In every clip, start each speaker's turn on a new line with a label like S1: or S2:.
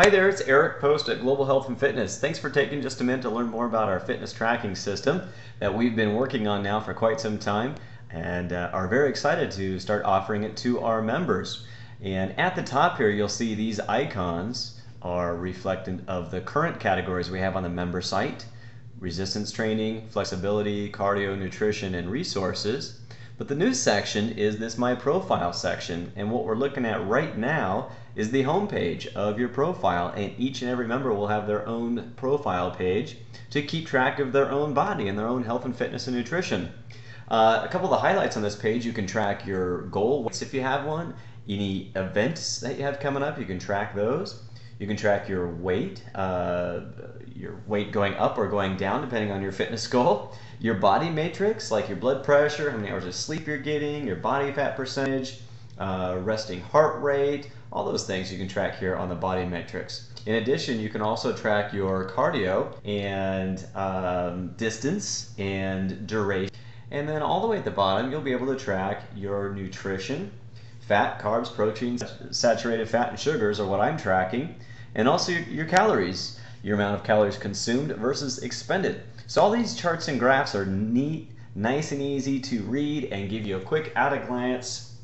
S1: Hi there, it's Eric Post at Global Health and Fitness. Thanks for taking just a minute to learn more about our fitness tracking system that we've been working on now for quite some time and are very excited to start offering it to our members. And at the top here, you'll see these icons are reflectant of the current categories we have on the member site: resistance training, flexibility, cardio, nutrition, and resources. But the new section is this My Profile section, and what we're looking at right now is the home page of your profile, and each and every member will have their own profile page to keep track of their own body and their own health and fitness and nutrition. A couple of the highlights on this page: you can track your goal weights if you have one, any events that you have coming up, you can track those. You can track your weight going up or going down depending on your fitness goal. Your body matrix, like your blood pressure, how many hours of sleep you're getting, your body fat percentage, resting heart rate, all those things you can track here on the body matrix. In addition, you can also track your cardio and distance and duration. And then all the way at the bottom, you'll be able to track your nutrition. Fat, carbs, proteins, saturated fat, and sugars are what I'm tracking. And also your calories, your amount of calories consumed versus expended. So all these charts and graphs are neat, nice and easy to read and give you a quick at-a-glance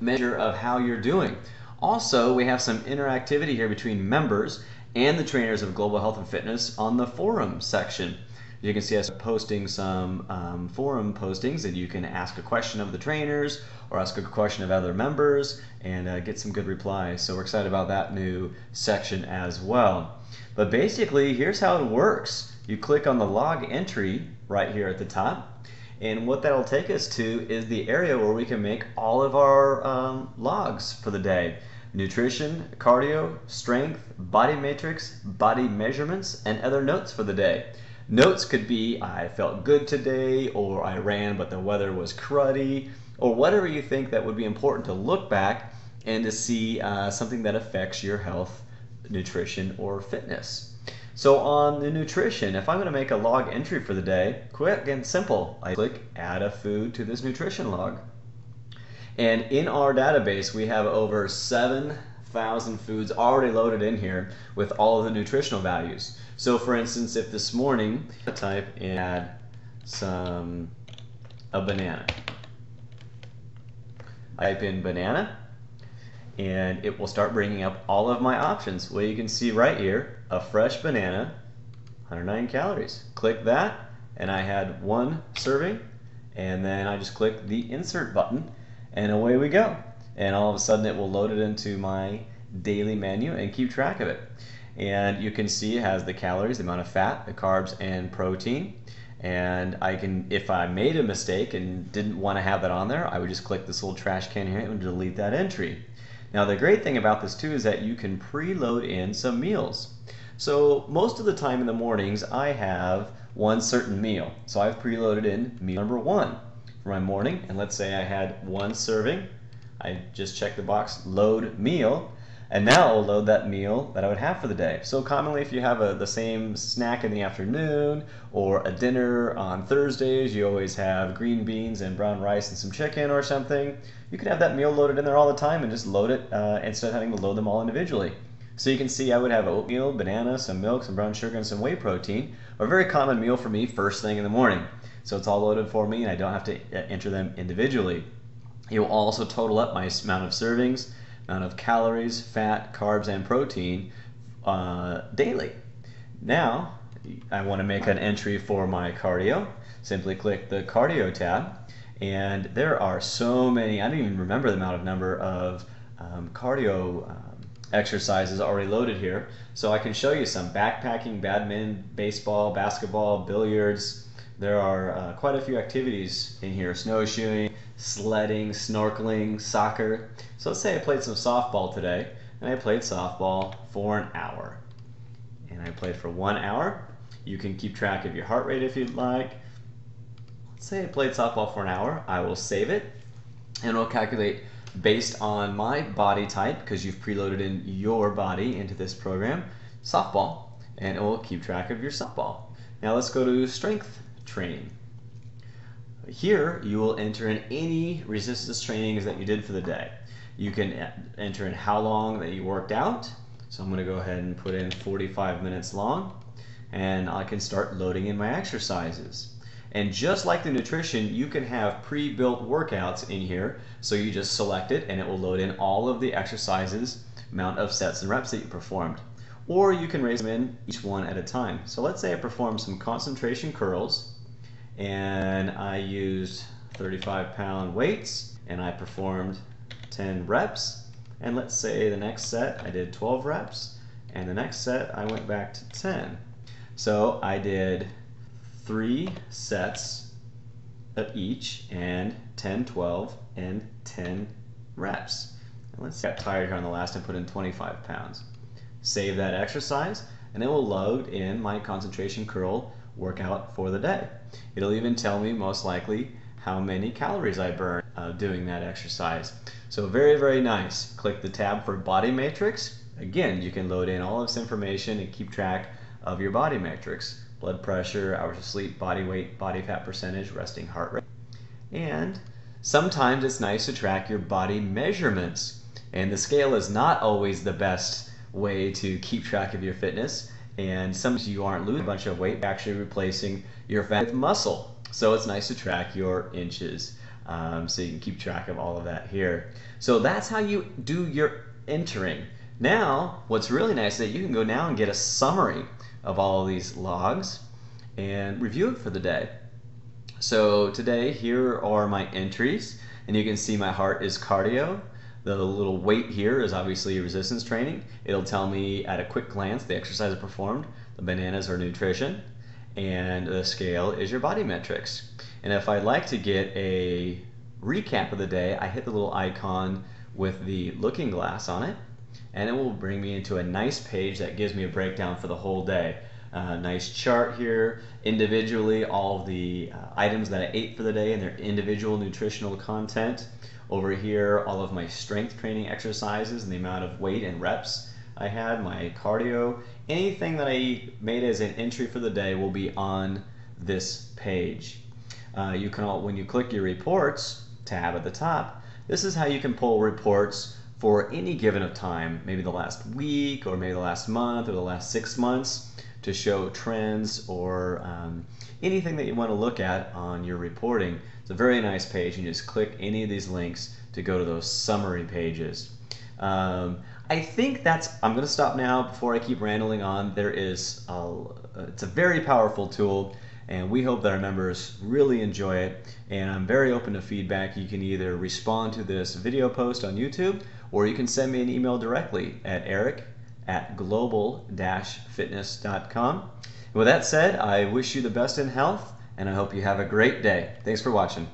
S1: measure of how you're doing. Also, we have some interactivity here between members and the trainers of Global Health and Fitness on the forum section. You can see us posting some forum postings, and you can ask a question of the trainers or ask a question of other members and get some good replies. So we're excited about that new section as well. But basically, here's how it works. You click on the log entry right here at the top, and what that'll take us to is the area where we can make all of our logs for the day: nutrition, cardio, strength, body matrix, body measurements, and other notes for the day. Notes could be, I felt good today, or I ran but the weather was cruddy, or whatever you think that would be important to look back and to see something that affects your health, nutrition, or fitness. So on the nutrition, if I'm going to make a log entry for the day, quick and simple, I click Add a Food to this nutrition log. And in our database, we have over 7,000 foods already loaded in here with all of the nutritional values. So for instance, if this morning I type in add a banana, I type in banana, and it will start bringing up all of my options. Well, you can see right here, a fresh banana, 109 calories. Click that, and I had one serving, and then I just click the insert button, and away we go. And all of a sudden it will load it into my daily menu and keep track of it. And you can see it has the calories, the amount of fat, the carbs, and protein. And I can, if I made a mistake and didn't want to have that on there, I would just click this little trash can here and delete that entry. Now the great thing about this too is that you can preload in some meals. So most of the time in the mornings I have one certain meal. So I've preloaded in meal number 1 for my morning, and let's say I had one serving. I just check the box, load meal, and now I'll load that meal that I would have for the day. So commonly if you have the same snack in the afternoon or a dinner on Thursdays, you always have green beans and brown rice and some chicken or something, you can have that meal loaded in there all the time and just load it instead of having to load them all individually. So you can see I would have oatmeal, banana, some milk, some brown sugar, and some whey protein, a very common meal for me first thing in the morning. So it's all loaded for me and I don't have to enter them individually. It will also total up my amount of servings, amount of calories, fat, carbs, and protein daily. Now, I want to make an entry for my cardio. Simply click the cardio tab, and there are so many, I don't even remember the number of cardio exercises already loaded here. So I can show you some: backpacking, badminton, baseball, basketball, billiards. There are quite a few activities in here: snowshoeing, sledding, snorkeling, soccer. So let's say I played some softball today, and I played softball for an hour. And I played for 1 hour. You can keep track of your heart rate if you'd like. Let's say I played softball for an hour. I will save it, and it'll calculate based on my body type, because you've preloaded in your body into this program, softball, and it will keep track of your softball. Now let's go to strength training. Here you will enter in any resistance trainings that you did for the day. You can enter in how long that you worked out, So I'm going to go ahead and put in 45 minutes long, and I can start loading in my exercises. And just like the nutrition, you can have pre-built workouts in here. So you just select it and it will load in all of the exercises, amount of sets and reps that you performed. Or you can raise them in each one at a time. So let's say I performed some concentration curls and I used 35-pound weights and I performed 10 reps. And let's say the next set I did 12 reps and the next set I went back to 10. So I did 3 sets of each and 10, 12, and 10 reps. And let's get tired here on the last and put in 25 pounds. Save that exercise and it will load in my concentration curl workout for the day. It'll even tell me most likely how many calories I burned doing that exercise. So very, very nice. Click the tab for body matrix. Again, you can load in all of this information and keep track of your body matrix. Blood pressure, hours of sleep, body weight, body fat percentage, resting heart rate. And sometimes it's nice to track your body measurements. And the scale is not always the best way to keep track of your fitness. And sometimes you aren't losing a bunch of weight, you're actually replacing your fat with muscle. So it's nice to track your inches. So you can keep track of all of that here. So that's how you do your entering. Now, what's really nice is that you can go now and get a summary of all of these logs and review it for the day. So today, here are my entries, and you can see my heart is cardio. The little weight here is obviously resistance training. It'll tell me at a quick glance the exercise I performed. The bananas are nutrition, and the scale is your body metrics. And if I'd like to get a recap of the day, I hit the little icon with the looking glass on it, and it will bring me into a nice page that gives me a breakdown for the whole day. Nice chart here, individually all of the items that I ate for the day and their individual nutritional content. Over here, all of my strength training exercises and the amount of weight and reps I had, my cardio. Anything that I made as an entry for the day will be on this page. You can when you click your reports tab at the top, this is how you can pull reports for any given of time, maybe the last week or maybe the last month or the last 6 months, to show trends or anything that you want to look at on your reporting. It's a very nice page. You just click any of these links to go to those summary pages. I think I'm going to stop now before I keep rambling on. It's a very powerful tool, and we hope that our members really enjoy it. And I'm very open to feedback. You can either respond to this video post on YouTube, or you can send me an email directly at eric@global-fitness.com. And with that said, I wish you the best in health, and I hope you have a great day. Thanks for watching.